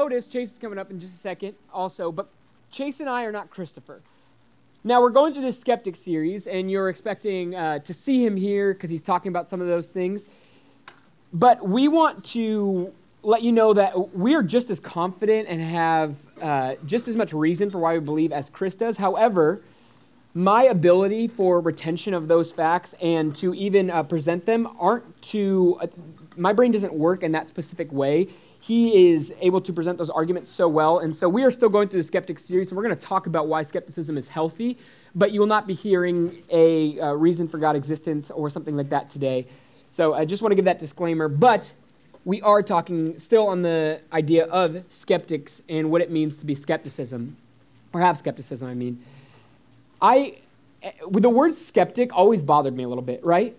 notice, Chase is coming up in just a second also, but Chase and I are not Christopher. Now, we're going through this Skeptic series, and you're expecting to see him here because he's talking about some of those things. But we want to let you know that we are just as confident and have just as much reason for why we believe as Chris does. However, my ability for retention of those facts and to even present them my brain doesn't work in that specific way. He is able to present those arguments so well, and so we are still going through the Skeptic series, and we're going to talk about why skepticism is healthy, but you will not be hearing a reason for God's existence or something like that today. So I just want to give that disclaimer, but we are talking still on the idea of skeptics and what it means to be skepticism, or have skepticism, I mean. The word skeptic always bothered me a little bit, right?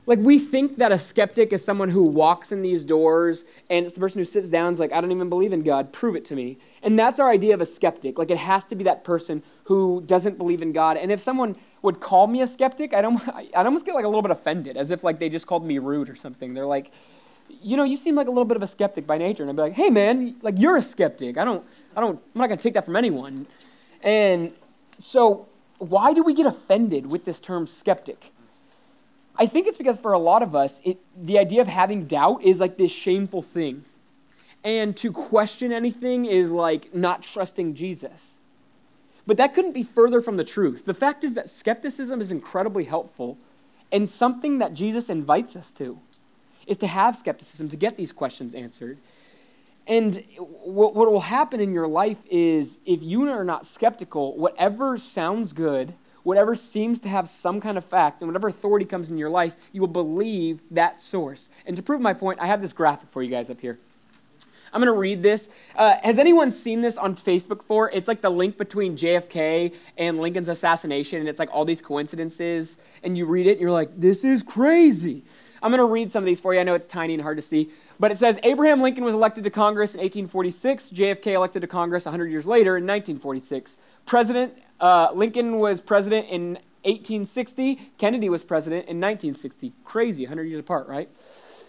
Like, we think that a skeptic is someone who walks in these doors and it's the person who sits down and is like, I don't even believe in God, prove it to me. And that's our idea of a skeptic. Like, it has to be that person who doesn't believe in God. And if someone would call me a skeptic, I'd almost get like a little bit offended, as if like they just called me rude or something. They're like, you seem like a little bit of a skeptic by nature. And I'd be like, hey man, like, you're a skeptic. I'm not going to take that from anyone. And so why do we get offended with this term skeptic? I think it's because for a lot of us, the idea of having doubt is like this shameful thing. And to question anything is like not trusting Jesus. But that couldn't be further from the truth. The fact is that skepticism is incredibly helpful, and something that Jesus invites us to is to have skepticism, to get these questions answered. And what will happen in your life is, if you are not skeptical, whatever sounds good, whatever seems to have some kind of fact, and whatever authority comes in your life, you will believe that source. And to prove my point, I have this graphic for you guys up here. I'm going to read this. Has anyone seen this on Facebook before? It's like the link between JFK and Lincoln's assassination, and it's like all these coincidences, and you read it, and you're like, this is crazy. I'm going to read some of these for you. I know it's tiny and hard to see, but it says, Abraham Lincoln was elected to Congress in 1846, JFK elected to Congress 100 years later in 1946. Lincoln was president in 1860. Kennedy was president in 1960. Crazy, 100 years apart, right?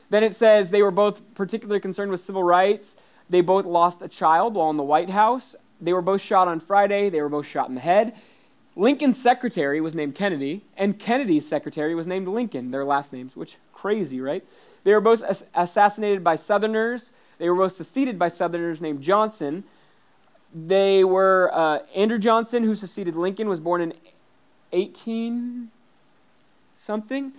Then it says they were both particularly concerned with civil rights. They both lost a child while in the White House. They were both shot on Friday. They were both shot in the head. Lincoln's secretary was named Kennedy, and Kennedy's secretary was named Lincoln, their last names, which crazy, right? They were both assassinated by Southerners. They were both succeeded by Southerners named Johnson. They were, Andrew Johnson, who succeeded Lincoln, was born in 18-something.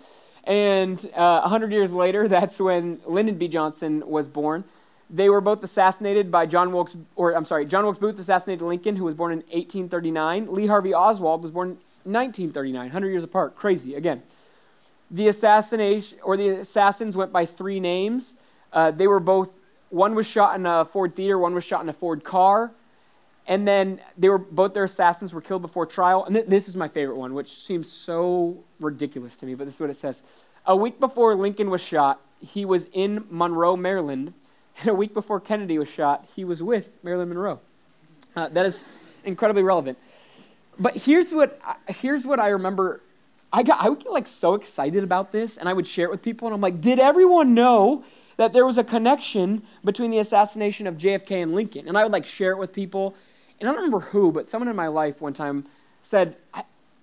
And 100 years later, that's when Lyndon B. Johnson was born. They were both assassinated by John Wilkes Booth assassinated Lincoln, who was born in 1839. Lee Harvey Oswald was born in 1939, 100 years apart. Crazy, again. The assassins went by three names. One was shot in a Ford theater, one was shot in a Ford car. And then both their assassins were killed before trial. And this is my favorite one, which seems so ridiculous to me, but this is what it says. A week before Lincoln was shot, he was in Monroe, Maryland. And a week before Kennedy was shot, he was with Marilyn Monroe. That is incredibly relevant. But here's what I remember. I would get like so excited about this, and I would share it with people, and I'm like, did everyone know that there was a connection between the assassination of JFK and Lincoln? And I would like share it with people. And I don't remember who, but someone in my life one time said,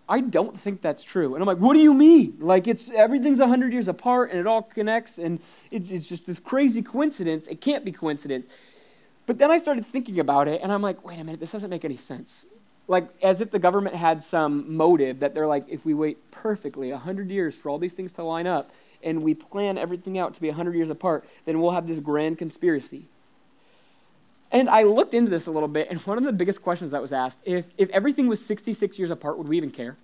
I don't think that's true. And I'm like, what do you mean? Like, everything's 100 years apart, and it all connects, and it's just this crazy coincidence. It can't be coincidence. But then I started thinking about it, and I'm like, wait a minute, this doesn't make any sense. Like, as if the government had some motive that they're like, if we wait perfectly 100 years for all these things to line up, and we plan everything out to be 100 years apart, then we'll have this grand conspiracy. And I looked into this a little bit, and one of the biggest questions that was asked, if everything was 66 years apart, would we even care?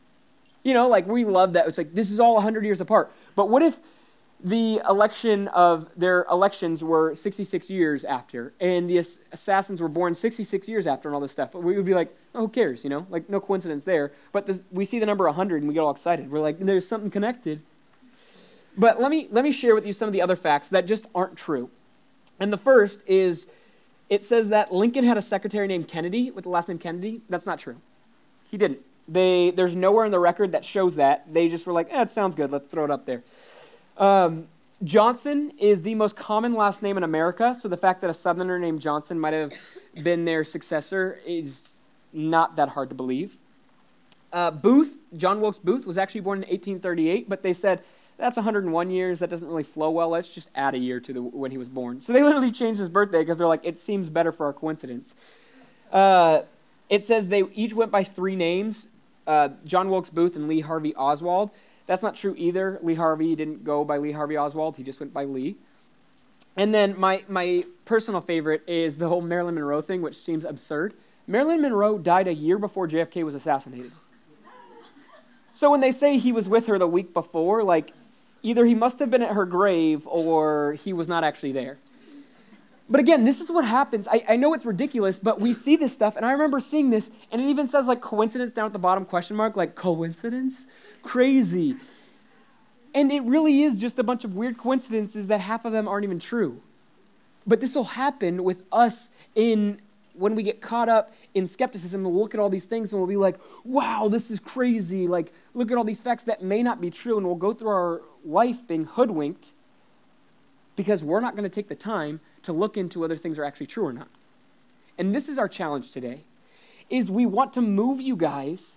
Like, we love that. It's like, this is all 100 years apart. But what if the their elections were 66 years after, and the assassins were born 66 years after and all this stuff? We would be like, oh, who cares, Like, no coincidence there. But we see the number 100, and we get all excited. We're like, there's something connected. But let me share with you some of the other facts that just aren't true. And the first is, it says that Lincoln had a secretary named Kennedy with the last name Kennedy. That's not true. He didn't. There's nowhere in the record that shows that. They just were like, it sounds good. Let's throw it up there. Johnson is the most common last name in America, so the fact that a Southerner named Johnson might have been their successor is not that hard to believe. Booth, John Wilkes Booth, was actually born in 1838, but they said, that's 101 years, that doesn't really flow well, let's just add a year to when he was born. So they literally changed his birthday because they're like, it seems better for our coincidence. It says they each went by 3 names, John Wilkes Booth and Lee Harvey Oswald. That's not true either. Lee Harvey didn't go by Lee Harvey Oswald. He just went by Lee. And then my personal favorite is the whole Marilyn Monroe thing, which seems absurd. Marilyn Monroe died a year before JFK was assassinated. So when they say he was with her the week before, like, either he must have been at her grave or he was not actually there. But again, this is what happens. I know it's ridiculous, but we see this stuff, and I remember seeing this, and it even says, like, coincidence down at the bottom, question mark, like, coincidence? Crazy. And it really is just a bunch of weird coincidences that half of them aren't even true. But this will happen with us when we get caught up in skepticism. We'll look at all these things and we'll be like, wow, this is crazy. Like, look at all these facts that may not be true, and we'll go through our life being hoodwinked because we're not going to take the time to look into whether things are actually true or not. And this is our challenge today, is we want to move you guys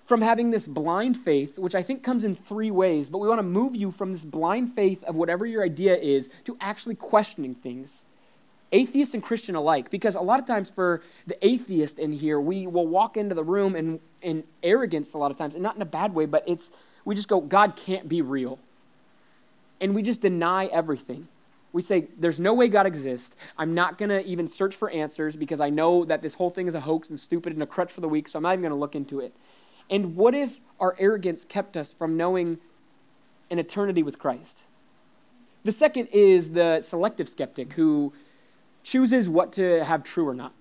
from having this blind faith, which I think comes in 3 ways, but we want to move you from this blind faith of whatever your idea is to actually questioning things, atheist and Christian alike. Because a lot of times for the atheist in here, we will walk into the room in arrogance a lot of times, and not in a bad way, but we just go, God can't be real. And we just deny everything. We say, there's no way God exists. I'm not going to even search for answers because I know that this whole thing is a hoax and stupid and a crutch for the weak, so I'm not even going to look into it. And what if our arrogance kept us from knowing an eternity with Christ? The second is the selective skeptic who chooses what to have true or not.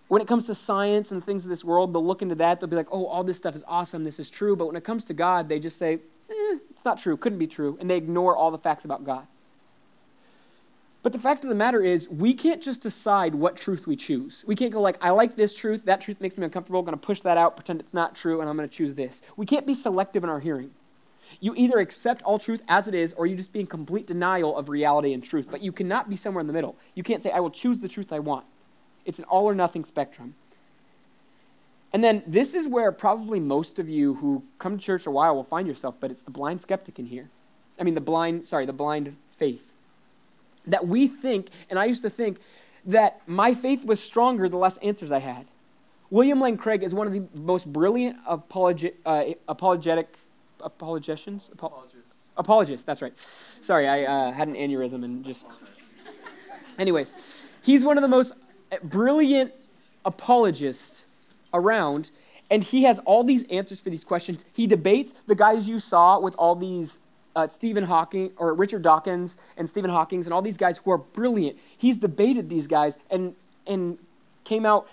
When it comes to science and things of this world, they'll look into that. They'll be like, oh, all this stuff is awesome. This is true. But when it comes to God, they just say, it's not true. Couldn't be true. And they ignore all the facts about God. But the fact of the matter is, we can't just decide what truth we choose. We can't go like, I like this truth, that truth makes me uncomfortable, I'm going to push that out, pretend it's not true, and I'm going to choose this. We can't be selective in our hearing. You either accept all truth as it is, or you just be in complete denial of reality and truth. But you cannot be somewhere in the middle. You can't say, I will choose the truth I want. It's an all or nothing spectrum. And then this is where probably most of you who come to church a while will find yourself, but it's the blind skeptic in here. The blind faith. That we think, and I used to think, that my faith was stronger the less answers I had. William Lane Craig is one of the most brilliant apologists, that's right. Sorry, I had an aneurysm and just... Anyways, he's one of the most brilliant apologists around, and he has all these answers for these questions. He debates the guys you saw with all these Stephen Hawking, or Richard Dawkins and Stephen Hawking and all these guys who are brilliant. He's debated these guys and came out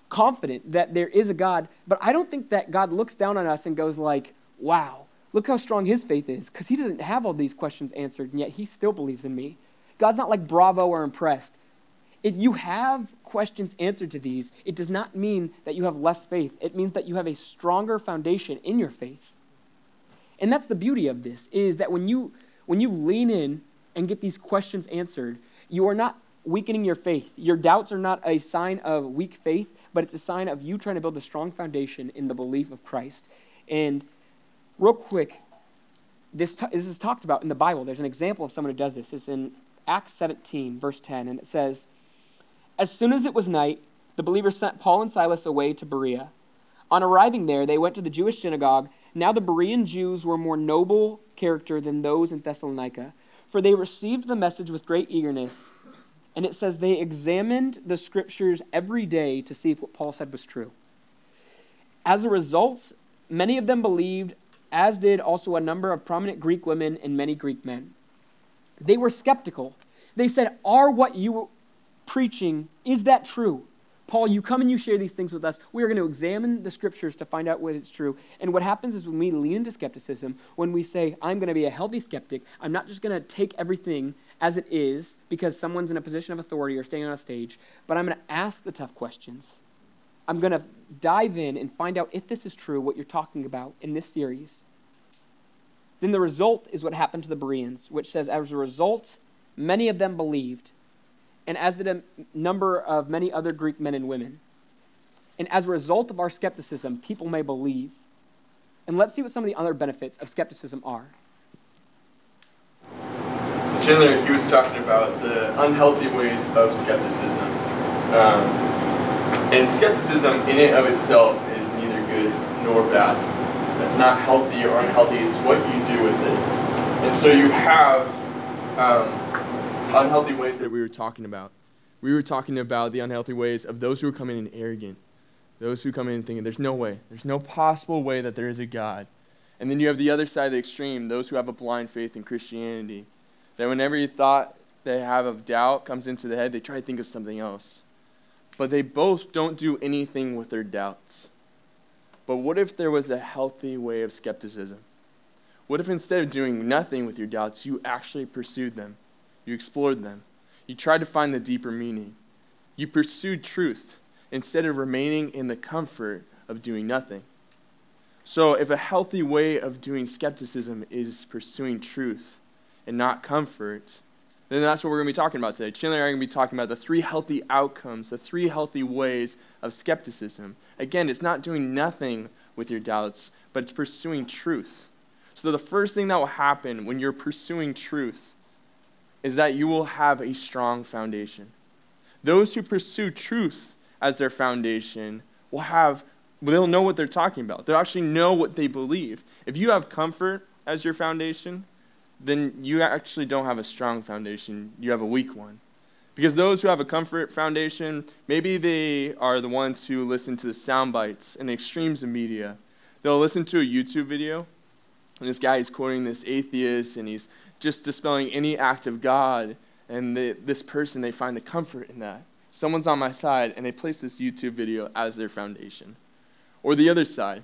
confident that there is a God. But I don't think that God looks down on us and goes like, wow, look how strong his faith is, because he doesn't have all these questions answered, and yet he still believes in me. God's not like bravo or impressed. If you have questions answered to these, it does not mean that you have less faith. It means that you have a stronger foundation in your faith. And that's the beauty of this, is that when you lean in and get these questions answered, you are not weakening your faith. Your doubts are not a sign of weak faith, but it's a sign of you trying to build a strong foundation in the belief of Christ. And real quick, this is talked about in the Bible. There's an example of someone who does this. It's in Acts 17, verse 10, and it says, as soon as it was night, the believers sent Paul and Silas away to Berea. On arriving there, they went to the Jewish synagogue. Now the Berean Jews were more noble character than those in Thessalonica, for they received the message with great eagerness. And it says they examined the scriptures every day to see if what Paul said was true. As a result, many of them believed, as did also a number of prominent Greek women and many Greek men. They were skeptical. They said, are what you were preaching, is that true? Paul, you come and you share these things with us. We are going to examine the scriptures to find out what it's true. And what happens is when we lean into skepticism, when we say, I'm going to be a healthy skeptic, I'm not just going to take everything as it is because someone's in a position of authority or staying on a stage, but I'm going to ask the tough questions. I'm going to dive in and find out if this is true, what you're talking about in this series. then the result is what happened to the Bereans, which says, as a result, many of them believed, and as did a number of many other Greek men and women. And as a result of our skepticism, people may believe. And let's see what some of the other benefits of skepticism are. So Chandler, he was talking about the unhealthy ways of skepticism. And skepticism in and of itself is neither good nor bad. It's not healthy or unhealthy, it's what you do with it. And so you have unhealthy ways that we were talking about. We were talking about the unhealthy ways of those who are coming in arrogant. Those who come in thinking, there's no way. There's no possible way that there is a God. And then you have the other side of the extreme, those who have a blind faith in Christianity. That whenever you thought they have of doubt comes into the head, they try to think of something else. But they both don't do anything with their doubts. But what if there was a healthy way of skepticism? What if instead of doing nothing with your doubts, you actually pursued them? You explored them. You tried to find the deeper meaning. You pursued truth instead of remaining in the comfort of doing nothing. So if a healthy way of doing skepticism is pursuing truth and not comfort, then that's what we're going to be talking about today. Chandler and I are going to be talking about the 3 healthy outcomes, the 3 healthy ways of skepticism. Again, it's not doing nothing with your doubts, but it's pursuing truth. So the first thing that will happen when you're pursuing truth is that you will have a strong foundation. Those who pursue truth as their foundation they'll know what they're talking about. They'll actually know what they believe. If you have comfort as your foundation, then you actually don't have a strong foundation. You have a weak one. Because those who have a comfort foundation, maybe they are the ones who listen to the sound bites and the extremes of media. They'll listen to a YouTube video, and this guy is quoting this atheist, and he's just dispelling any act of God, and this person, they find the comfort in that. Someone's on my side, and they place this YouTube video as their foundation. Or the other side,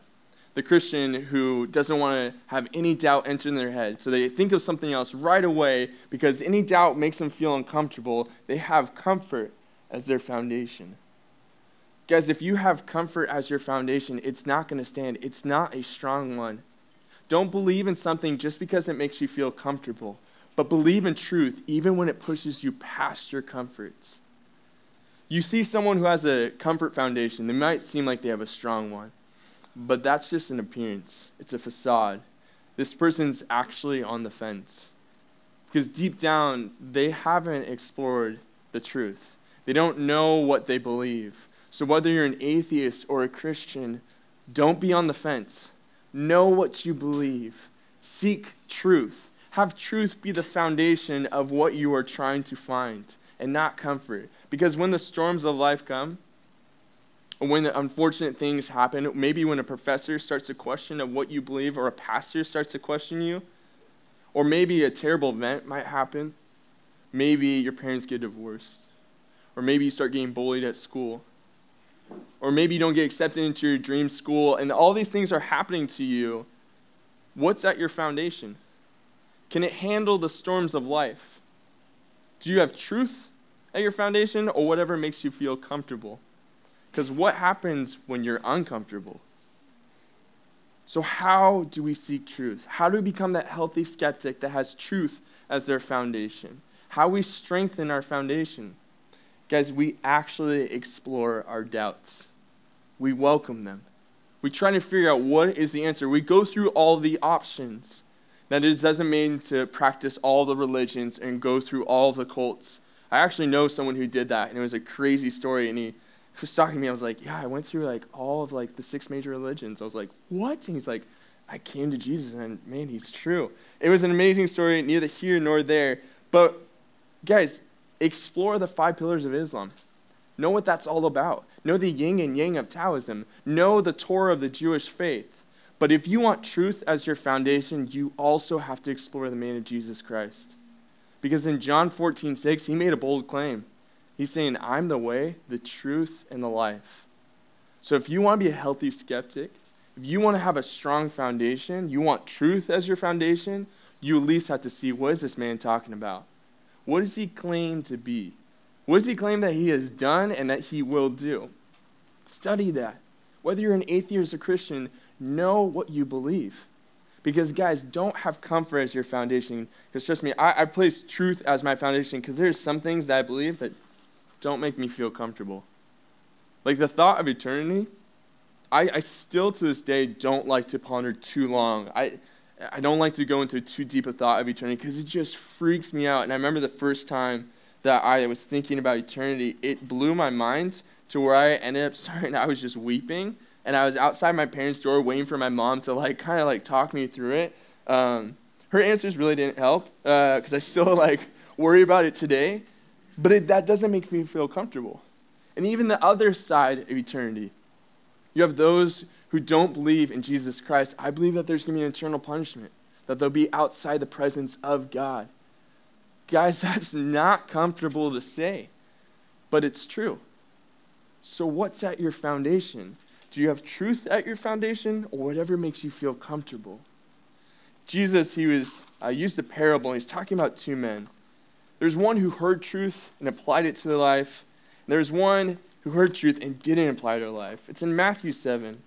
the Christian who doesn't want to have any doubt enter in their head, so they think of something else right away because any doubt makes them feel uncomfortable. They have comfort as their foundation. Guys, if you have comfort as your foundation, it's not going to stand. It's not a strong one. Don't believe in something just because it makes you feel comfortable, but believe in truth even when it pushes you past your comforts. You see someone who has a comfort foundation, they might seem like they have a strong one, but that's just an appearance. It's a facade. This person's actually on the fence. Because deep down, they haven't explored the truth. They don't know what they believe. So whether you're an atheist or a Christian, don't be on the fence. Know what you believe. Seek truth. Have truth be the foundation of what you are trying to find, and not comfort. Because when the storms of life come, or when the unfortunate things happen, maybe when a professor starts to question of what you believe, or a pastor starts to question you, or maybe a terrible event might happen, maybe your parents get divorced, or maybe you start getting bullied at school, or maybe you don't get accepted into your dream school, and all these things are happening to you. What's at your foundation? Can it handle the storms of life? Do you have truth at your foundation, or whatever makes you feel comfortable? Because what happens when you're uncomfortable? So how do we seek truth? How do we become that healthy skeptic that has truth as their foundation? How we strengthen our foundation? Guys, we actually explore our doubts. We welcome them. We try to figure out what is the answer. We go through all the options. Now, it doesn't mean to practice all the religions and go through all the cults. I actually know someone who did that, and it was a crazy story, and he was talking to me. I was like, yeah, I went through all of the 6 major religions. I was like, what? And he's like, I came to Jesus, and man, he's true. It was an amazing story, neither here nor there. But guys, explore the 5 pillars of Islam. Know what that's all about. Know the yin and yang of Taoism. Know the Torah of the Jewish faith. But if you want truth as your foundation, you also have to explore the man of Jesus Christ. Because in John 14:6, he made a bold claim. He's saying, I'm the way, the truth, and the life. So if you want to be a healthy skeptic, if you want to have a strong foundation, you want truth as your foundation, you at least have to see, what is this man talking about? What does he claim to be? What does he claim that he has done and that he will do? Study that. Whether you're an atheist or Christian, know what you believe. Because, guys, don't have comfort as your foundation. Because trust me, I place truth as my foundation because there's some things that I believe that don't make me feel comfortable. Like the thought of eternity, I still to this day don't like to ponder too long. I don't like to go into too deep a thought of eternity because it just freaks me out. And I remember the first time that I was thinking about eternity, it blew my mind to where I ended up starting, I was just weeping. And I was outside my parents' door waiting for my mom to kind of talk me through it. Her answers really didn't help because I still worry about it today. But that doesn't make me feel comfortable. And even the other side of eternity, you have those who don't believe in Jesus Christ. I believe that there's going to be an eternal punishment, that they'll be outside the presence of God. Guys, that's not comfortable to say, but it's true. So what's at your foundation? Do you have truth at your foundation or whatever makes you feel comfortable? Jesus, he used a parable, and he's talking about two men. There's one who heard truth and applied it to their life. And there's one who heard truth and didn't apply it to their life. It's in Matthew 7.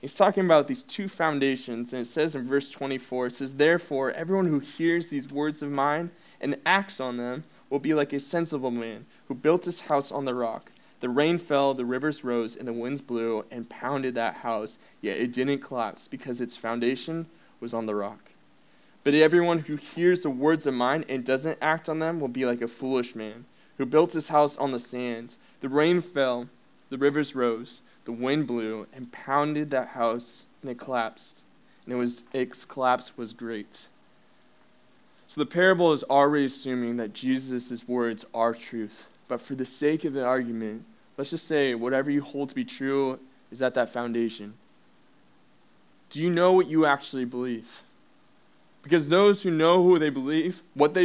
He's talking about these two foundations, and it says in verse 24, it says, "Therefore, everyone who hears these words of mine and acts on them will be like a sensible man who built his house on the rock. The rain fell, the rivers rose, and the winds blew and pounded that house, yet it didn't collapse because its foundation was on the rock. But everyone who hears the words of mine and doesn't act on them will be like a foolish man who built his house on the sand. The rain fell, the rivers rose, the wind blew and pounded that house, and it collapsed. And its collapse was great." So the parable is already assuming that Jesus' words are truth. But for the sake of the argument, let's just say whatever you hold to be true is at that foundation. Do you know what you actually believe? Because those who know what they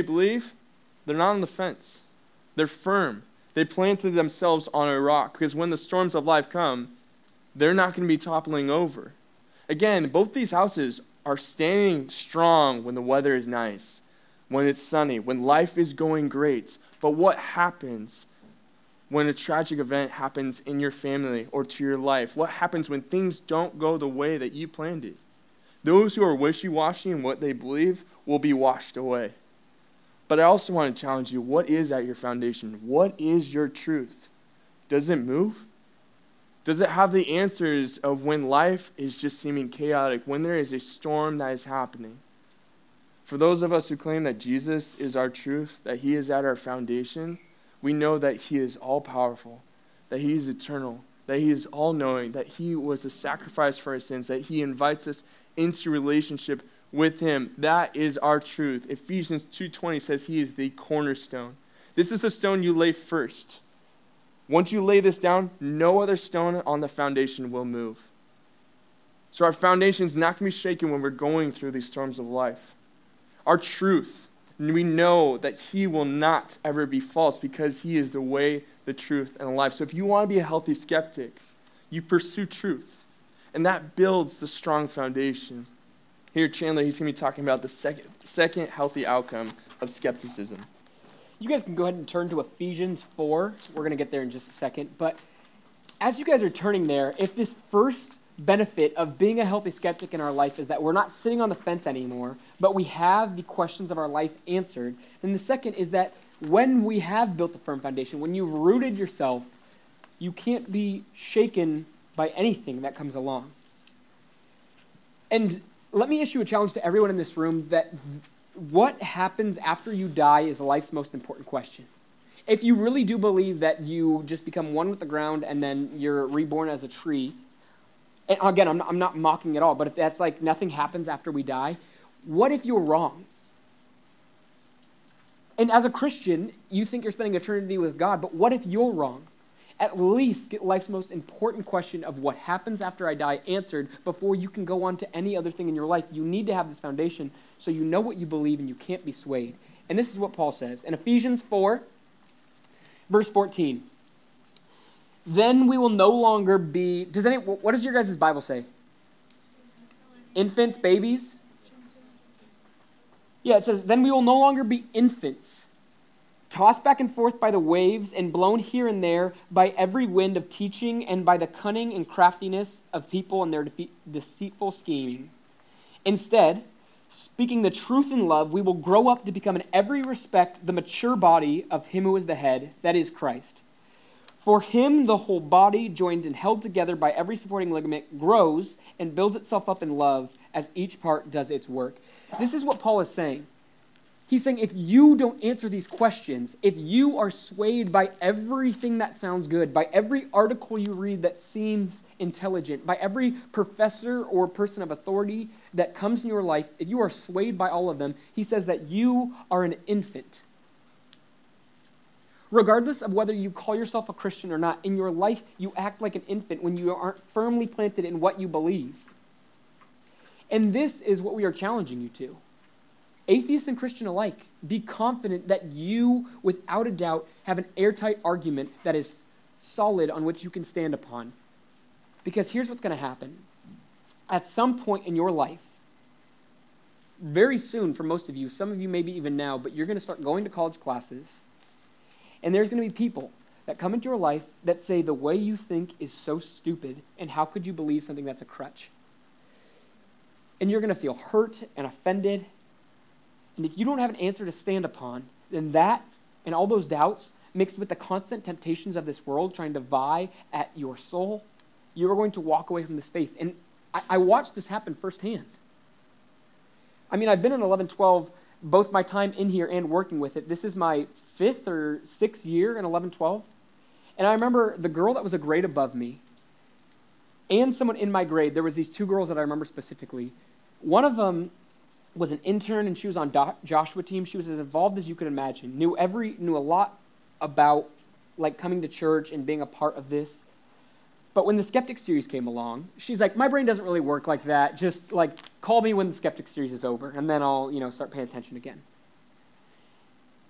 believe, they're not on the fence. They're firm. They planted themselves on a rock because when the storms of life come, they're not going to be toppling over. Again, both these houses are standing strong when the weather is nice, when it's sunny, when life is going great. But what happens when a tragic event happens in your family or to your life? What happens when things don't go the way that you planned it? Those who are wishy-washy in what they believe will be washed away. But I also want to challenge you, what is at your foundation? What is your truth? Does it move? Does it have the answers of when life is just seeming chaotic, when there is a storm that is happening? For those of us who claim that Jesus is our truth, that he is at our foundation, we know that he is all-powerful, that he is eternal, that he is all-knowing, that he was a sacrifice for our sins, that he invites us into relationship with him. That is our truth. Ephesians 2:20 says he is the cornerstone. This is the stone you lay first. Once you lay this down, no other stone on the foundation will move. So our foundation is not going to be shaken when we're going through these storms of life. Our truth, we know that he will not ever be false because he is the way, the truth, and the life. So if you want to be a healthy skeptic, you pursue truth. And that builds the strong foundation. Here, Chandler, he's going to be talking about the second healthy outcome of skepticism. You guys can go ahead and turn to Ephesians 4. We're going to get there in just a second. But as you guys are turning there, if this first benefit of being a healthy skeptic in our life is that we're not sitting on the fence anymore, but we have the questions of our life answered, then the second is that when we have built a firm foundation, when you've rooted yourself, you can't be shaken by anything that comes along. And let me issue a challenge to everyone in this room that what happens after you die is life's most important question. If you really do believe that you just become one with the ground and then you're reborn as a tree, and again, I'm not mocking at all, but if that's like nothing happens after we die, what if you're wrong? And as a Christian, you think you're spending eternity with God, but what if you're wrong? At least get life's most important question of what happens after I die answered before you can go on to any other thing in your life. You need to have this foundation so you know what you believe and you can't be swayed. And this is what Paul says in Ephesians 4, verse 14. Then we will no longer be, what does your guys' Bible say? Infants, babies? Yeah, it says, then we will no longer be infants, tossed back and forth by the waves and blown here and there by every wind of teaching and by the cunning and craftiness of people and their deceitful scheming. Instead, speaking the truth in love, we will grow up to become in every respect the mature body of him who is the head, that is Christ. For him, the whole body, joined and held together by every supporting ligament, grows and builds itself up in love as each part does its work. This is what Paul is saying. He's saying if you don't answer these questions, if you are swayed by everything that sounds good, by every article you read that seems intelligent, by every professor or person of authority that comes in your life, if you are swayed by all of them, he says that you are an infant. Regardless of whether you call yourself a Christian or not, in your life you act like an infant when you aren't firmly planted in what you believe. And this is what we are challenging you to. Atheist and Christian alike, be confident that you, without a doubt, have an airtight argument that is solid on which you can stand upon. Because here's what's going to happen. At some point in your life, very soon for most of you, some of you maybe even now, but you're going to start going to college classes, and there's going to be people that come into your life that say the way you think is so stupid, and how could you believe something that's a crutch? And you're going to feel hurt and offended. And if you don't have an answer to stand upon, then that and all those doubts mixed with the constant temptations of this world trying to vie at your soul, you are going to walk away from this faith. And I watched this happen firsthand. I mean, I've been in 1112 both my time in here and working with it. This is my 5th or 6th year in 1112. And I remember the girl that was a grade above me and someone in my grade, there was these 2 girls that I remember specifically. One of them was an intern, and she was on Joshua team. She was as involved as you could imagine. Knew a lot about like coming to church and being a part of this. But when the Skeptic series came along, she's like, my brain doesn't really work like that. Just like call me when the Skeptic series is over, and then I'll start paying attention again.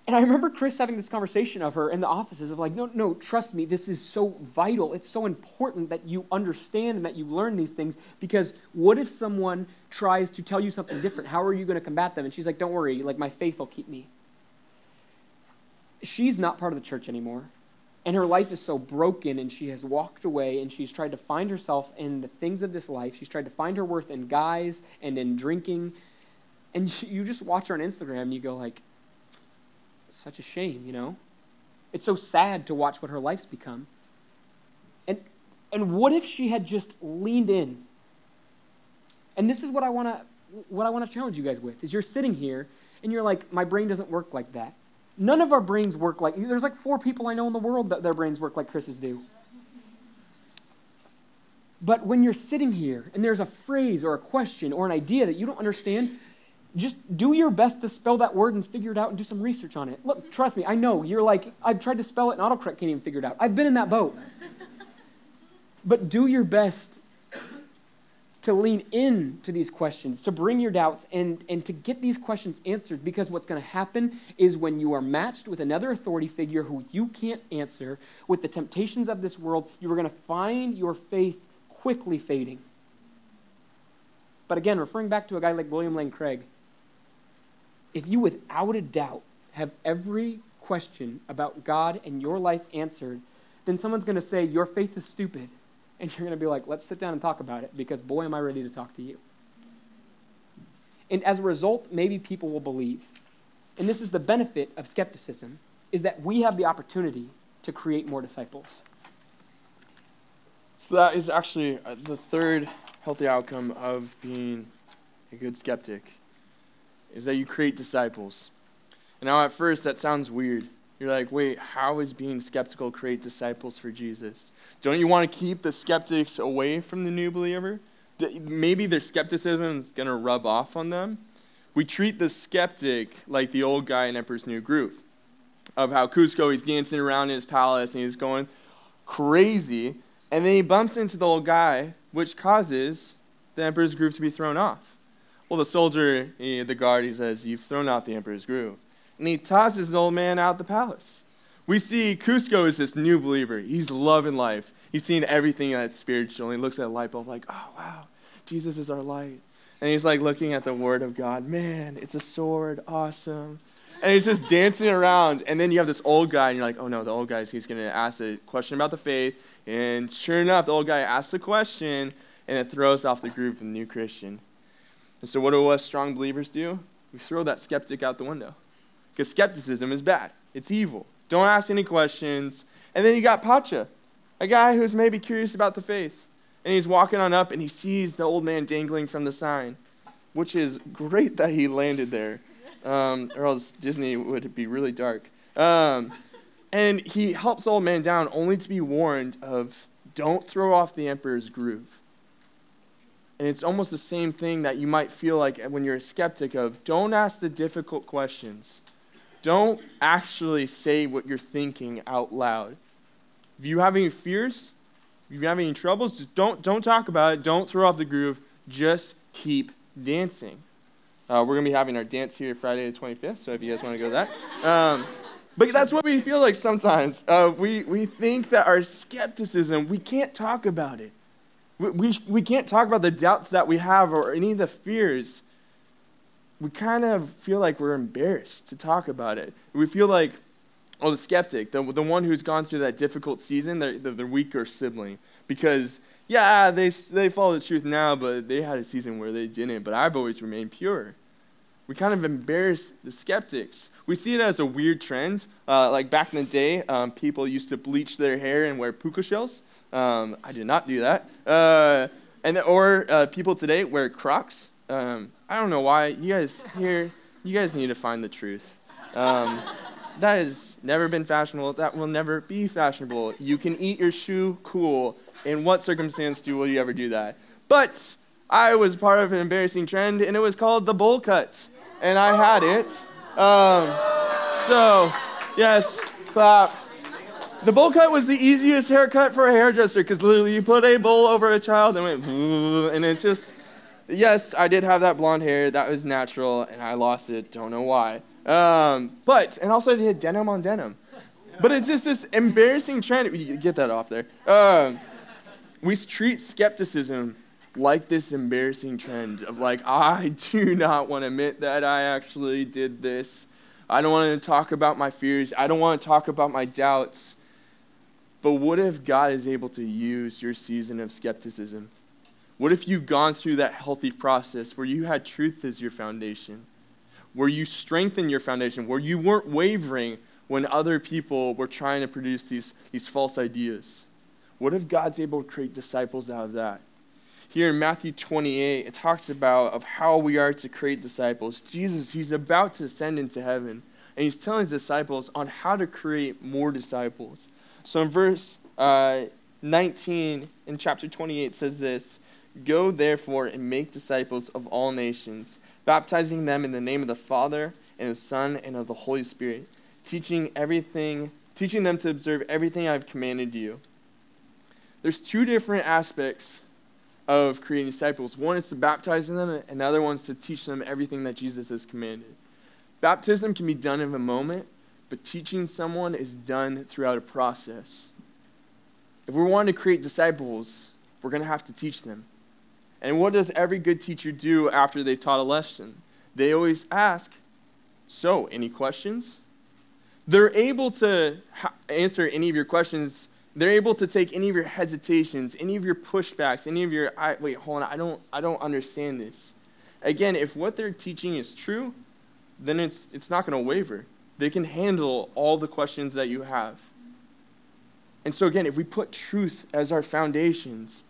And I remember Chris having this conversation of her in the offices of like, no, trust me, this is so vital. It's so important that you understand and that you learn these things, because what if someone tries to tell you something different? How are you going to combat them? And she's like, don't worry, like my faith will keep me. She's not part of the church anymore. And her life is so broken, and she has walked away, and she's tried to find herself in the things of this life. She's tried to find her worth in guys and in drinking. And you just watch her on Instagram, and you go like, such a shame, It's so sad to watch what her life's become. And what if she had just leaned in? And this is what I want to challenge you guys with, is you're sitting here, and you're like, my brain doesn't work like that. None of our brains work like, there's like 4 people I know in the world that their brains work like Chris's do. But when you're sitting here, and there's a phrase or a question or an idea that you don't understand, just do your best to spell that word and figure it out and do some research on it. Look, trust me, I know. You're like, I've tried to spell it and autocorrect can't even figure it out. I've been in that boat. But do your best to lean into these questions, to bring your doubts and to get these questions answered, because what's going to happen is when you are matched with another authority figure who you can't answer, with the temptations of this world, you are going to find your faith quickly fading. But again, referring back to a guy like William Lane Craig, if you without a doubt have every question about God and your life answered, then someone's going to say your faith is stupid. And you're going to be like, let's sit down and talk about it, because boy, am I ready to talk to you. And as a result, maybe people will believe. And this is the benefit of skepticism, is that we have the opportunity to create more disciples. So that is actually the third healthy outcome of being a good skeptic, is that you create disciples. And now at first that sounds weird. You're like, wait, how is being skeptical create disciples for Jesus? Don't you want to keep the skeptics away from the new believer? Maybe their skepticism is going to rub off on them. We treat the skeptic like the old guy in Emperor's New Groove, of how Cusco, he's dancing around in his palace and he's going crazy, and then he bumps into the old guy, which causes the Emperor's Groove to be thrown off. Well, the soldier, the guard, he says, you've thrown off the Emperor's Groove. And he tosses the old man out the palace. We see Cusco is this new believer. He's loving life. He's seeing everything that's spiritual. And he looks at a light bulb like, oh, wow, Jesus is our light. And he's like looking at the word of God. Man, it's a sword. Awesome. And he's just dancing around. And then you have this old guy, and you're like, oh, no, the old guy, he's going to ask a question about the faith. And sure enough, the old guy asks the question, and it throws off the group of the new Christian. And so what do us strong believers do? We throw that skeptic out the window. Because skepticism is bad. It's evil. Don't ask any questions. And then you got Pacha, a guy who's maybe curious about the faith. And he's walking on up and he sees the old man dangling from the sign, which is great that he landed there. Or else Disney would be really dark. And he helps the old man down only to be warned of, don't throw off the emperor's groove. And it's almost the same thing that you might feel like when you're a skeptic of, don't ask the difficult questions. Don't actually say what you're thinking out loud. If you have any fears, if you have any troubles, just don't talk about it. Don't throw off the groove. Just keep dancing. We're going to be having our dance here Friday the 25th, so if you guys want to go to that. But that's what we feel like sometimes. We think that our skepticism, we can't talk about it. We can't talk about the doubts that we have or any of the fears. We kind of feel like we're embarrassed to talk about it. We feel like, the skeptic, the one who's gone through that difficult season, they're the weaker sibling. Because, they follow the truth now, but they had a season where they didn't. But I've always remained pure. We kind of embarrass the skeptics. We see it as a weird trend. Like back in the day, people used to bleach their hair and wear puka shells. I did not do that. Or people today wear Crocs. I don't know why. You guys need to find the truth. That has never been fashionable. That will never be fashionable. You can eat your shoe, cool. In what circumstance will you ever do that? But I was part of an embarrassing trend, and it was called the bowl cut. And I had it. So, yes, clap. The bowl cut was the easiest haircut for a hairdresser because literally you put a bowl over a child and went, and it's just, yes, I did have that blonde hair. That was natural, and I lost it. Don't know why. And also I did denim on denim. But it's just this embarrassing trend. You get that off there. We treat skepticism like this embarrassing trend of like, I do not want to admit that I actually did this. I don't want to talk about my fears. I don't want to talk about my doubts. But what if God is able to use your season of skepticism? What if you've gone through that healthy process where you had truth as your foundation, where you strengthened your foundation, where you weren't wavering when other people were trying to produce these false ideas? What if God's able to create disciples out of that? Here in Matthew 28, it talks about of how we are to create disciples. Jesus, he's about to ascend into heaven, and he's telling his disciples on how to create more disciples. So in verse 19 in chapter 28 it says this, "Go therefore and make disciples of all nations, baptizing them in the name of the Father and the Son and of the Holy Spirit, teaching them to observe everything I've commanded you." There's two different aspects of creating disciples. One is to baptize them, and the other one is to teach them everything that Jesus has commanded. Baptism can be done in a moment, but teaching someone is done throughout a process. If we're wanting to create disciples, we're going to have to teach them. And what does every good teacher do after they've taught a lesson? They always ask, "So, any questions?" They're able to answer any of your questions. They're able to take any of your hesitations, any of your pushbacks, any of your, wait, hold on, I don't understand this. Again, if what they're teaching is true, then it's not going to waver. They can handle all the questions that you have. And so again, if we put truth as our foundations,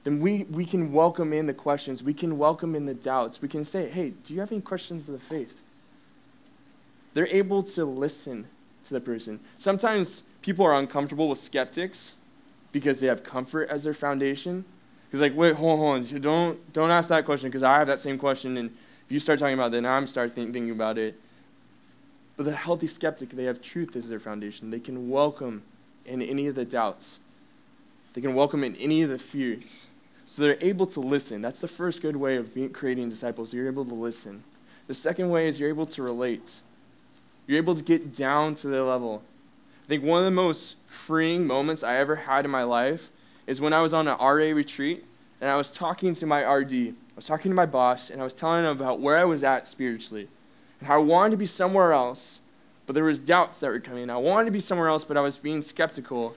then we can welcome in the questions. We can welcome in the doubts. We can say, "Hey, do you have any questions of the faith?" They're able to listen to the person. Sometimes people are uncomfortable with skeptics because they have comfort as their foundation. Because like, wait, hold on, don't ask that question because I have that same question, and if you start talking about it, then I'm start thinking about it. But the healthy skeptic, they have truth as their foundation. They can welcome in any of the doubts. They can welcome in any of the fears. So they're able to listen. That's the first good way of creating disciples. You're able to listen. The second way is you're able to relate. You're able to get down to their level. I think one of the most freeing moments I ever had in my life is when I was on an RA retreat, and I was talking to my RD. I was talking to my boss, and I was telling him about where I was at spiritually, and how I wanted to be somewhere else, but there was doubts that were coming. I wanted to be somewhere else, but I was being skeptical.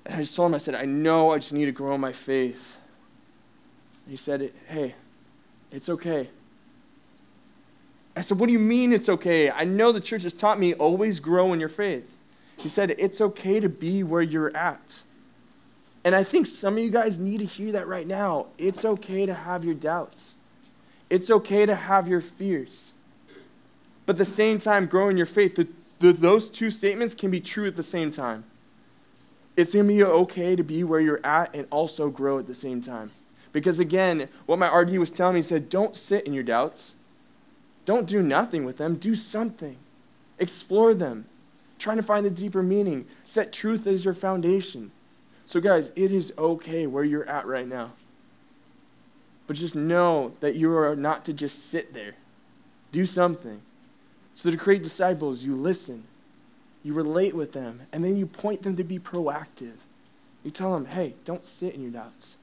And I just told him, I said, "I know I just need to grow in my faith." And he said, "Hey, It's okay. I said, what do you mean it's okay? I know the church has taught me always grow in your faith. He said, it's okay to be where you're at. And I think some of you guys need to hear that right now. It's okay to have your doubts. It's okay to have your fears. But at the same time, grow in your faith. Those two statements can be true at the same time. It's going to be okay to be where you're at and also grow at the same time. Because again, what my RD was telling me, he said, don't sit in your doubts. Don't do nothing with them. Do something. Explore them. Trying to find the deeper meaning. Set truth as your foundation. So guys, it is okay where you're at right now. But just know that you are not to just sit there. Do something. So to create disciples, you listen. You relate with them. And then you point them to be proactive. You tell them, hey, don't sit in your doubts,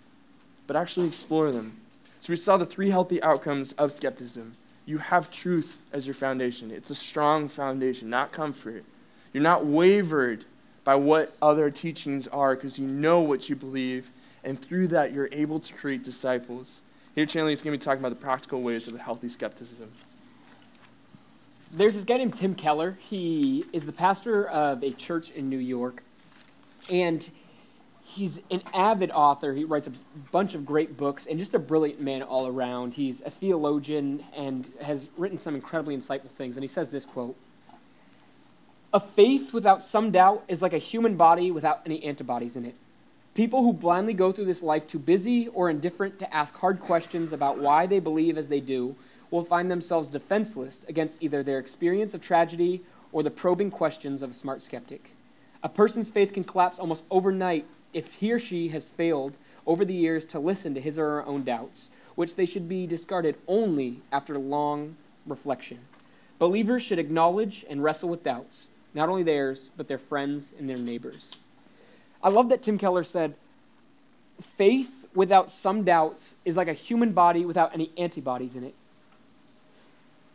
but actually explore them. So we saw the 3 healthy outcomes of skepticism. You have truth as your foundation. It's a strong foundation, not comfort. You're not wavered by what other teachings are because you know what you believe, and through that you're able to create disciples. Here, Chandler is going to be talking about the practical ways of a healthy skepticism. There's this guy named Tim Keller. He is the pastor of a church in New York, and he's an avid author. He writes a bunch of great books and just a brilliant man all around. He's a theologian and has written some incredibly insightful things, and he says this quote, "A faith without some doubt is like a human body without any antibodies in it. People who blindly go through this life too busy or indifferent to ask hard questions about why they believe as they do will find themselves defenseless against either their experience of tragedy or the probing questions of a smart skeptic. A person's faith can collapse almost overnight if he or she has failed over the years to listen to his or her own doubts, which they should be discarded only after long reflection. Believers should acknowledge and wrestle with doubts, not only theirs, but their friends and their neighbors." I love that Tim Keller said, faith without some doubts is like a human body without any antibodies in it.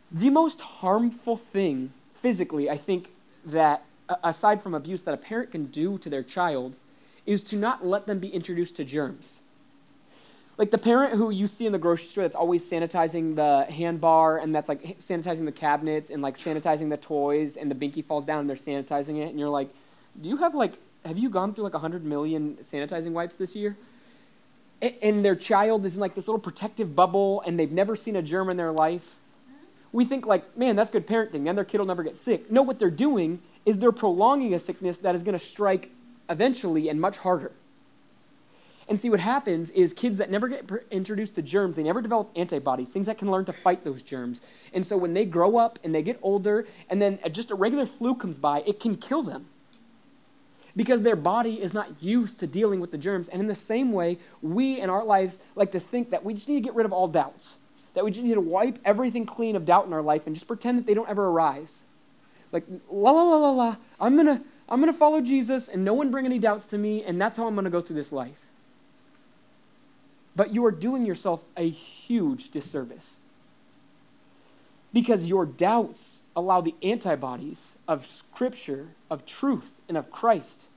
The most harmful thing physically, I think, that aside from abuse that a parent can do to their child is to not let them be introduced to germs. Like the parent who you see in the grocery store that's always sanitizing the hand bar and that's like sanitizing the cabinets and like sanitizing the toys and the binky falls down and they're sanitizing it and you're like, have you gone through like 100 million sanitizing wipes this year? And their child is in like this little protective bubble and they've never seen a germ in their life. We think like, man, that's good parenting, and their kid will never get sick. No, what they're doing is they're prolonging a sickness that is going to strike eventually and much harder. And see, what happens is kids that never get introduced to germs, they never develop antibodies, things that can learn to fight those germs. And so when they grow up and they get older and then just a regular flu comes by, it can kill them. Because their body is not used to dealing with the germs. And in the same way, we in our lives like to think that we just need to get rid of all doubts. That we just need to wipe everything clean of doubt in our life and just pretend that they don't ever arise. Like, la la la la la, I'm gonna follow Jesus and no one bring any doubts to me, and that's how I'm gonna go through this life. But you are doing yourself a huge disservice. Because your doubts allow the antibodies of Scripture, of truth, and of Christ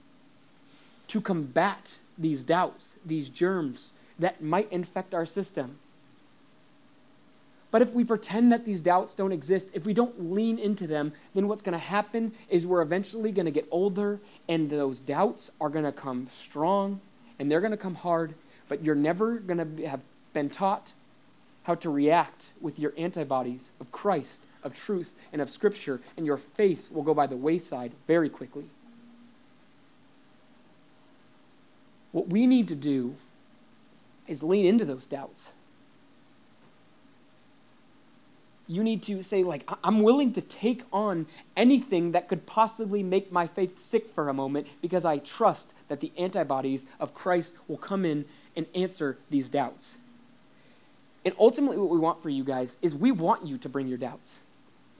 to combat these doubts, these germs that might infect our system. But if we pretend that these doubts don't exist, if we don't lean into them, then what's going to happen is we're eventually going to get older, and those doubts are going to come strong, and they're going to come hard, but you're never going to have been taught how to react with your antibodies of Christ, of truth, and of Scripture, and your faith will go by the wayside very quickly. What we need to do is lean into those doubts. You need to say, like, I'm willing to take on anything that could possibly make my faith sick for a moment because I trust that the antibodies of Christ will come in and answer these doubts. And ultimately what we want for you guys is we want you to bring your doubts.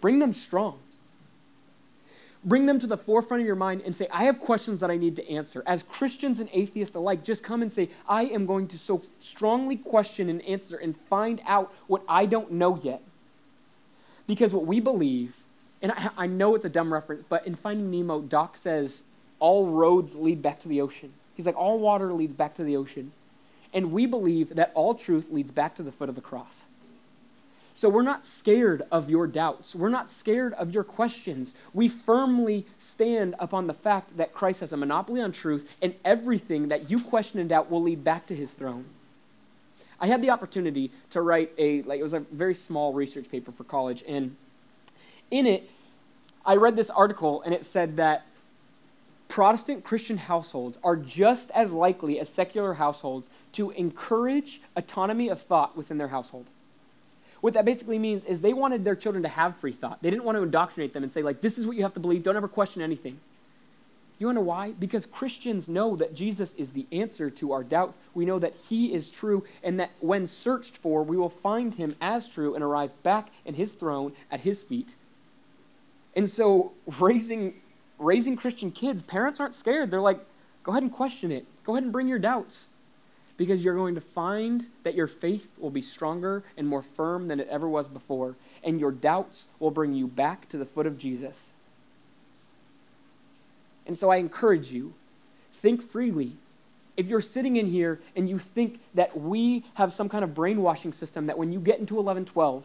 Bring them strong. Bring them to the forefront of your mind and say, I have questions that I need to answer. As Christians and atheists alike, just come and say, I am going to so strongly question and answer and find out what I don't know yet. Because what we believe, and I know it's a dumb reference, but in Finding Nemo, Doc says, all roads lead back to the ocean. He's like, all water leads back to the ocean. And we believe that all truth leads back to the foot of the cross. So we're not scared of your doubts. We're not scared of your questions. We firmly stand upon the fact that Christ has a monopoly on truth, and everything that you question and doubt will lead back to his throne. I had the opportunity to write it was a very small research paper for college, and in it, I read this article, and it said that Protestant Christian households are just as likely as secular households to encourage autonomy of thought within their household. What that basically means is they wanted their children to have free thought. They didn't want to indoctrinate them and say, like, this is what you have to believe. Don't ever question anything. You want to know why? Because Christians know that Jesus is the answer to our doubts. We know that he is true, and that when searched for, we will find him as true and arrive back in his throne at his feet. And so raising Christian kids, parents aren't scared. They're like, go ahead and question it. Go ahead and bring your doubts. Because you're going to find that your faith will be stronger and more firm than it ever was before. And your doubts will bring you back to the foot of Jesus. And so I encourage you, think freely. If you're sitting in here and you think that we have some kind of brainwashing system, that when you get into 11:12,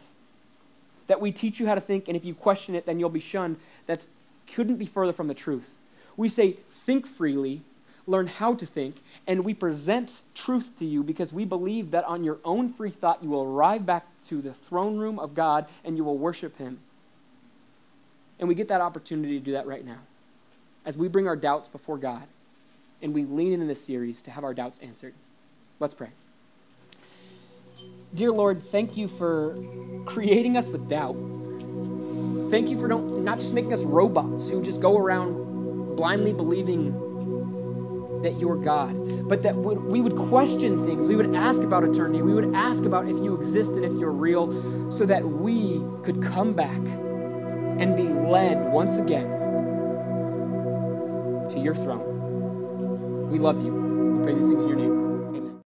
that we teach you how to think, and if you question it, then you'll be shunned, that couldn't be further from the truth. We say, think freely, learn how to think, and we present truth to you because we believe that on your own free thought, you will arrive back to the throne room of God and you will worship him. And we get that opportunity to do that right now, as we bring our doubts before God and we lean in this series to have our doubts answered. Let's pray. Dear Lord, thank you for creating us with doubt. Thank you for not just making us robots who just go around blindly believing that you're God, but that we would question things. We would ask about eternity. We would ask about if you exist and if you're real, so that we could come back and be led once again to your throne. We love you. We pray these things in your name.